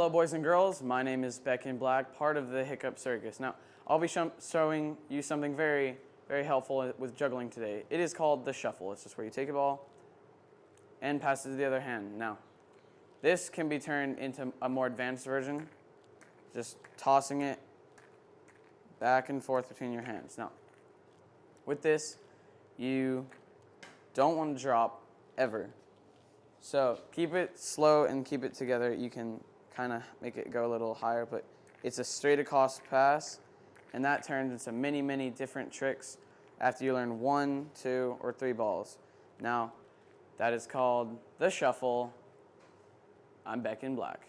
Hello boys and girls, my name is Beckon Black, part of the Hiccup Circus. Now, I'll be showing you something very helpful with juggling today. It is called the shuffle. It's just where you take a ball and pass it to the other hand. Now, this can be turned into a more advanced version, just tossing it back and forth between your hands. Now, with this, you don't want to drop ever. So keep it slow and keep it together. You can kind of make it go a little higher, but it's a straight across pass, and that turns into many different tricks after you learn 1, 2, or 3 balls. Now, that is called the shuffle. I'm Beckon Black.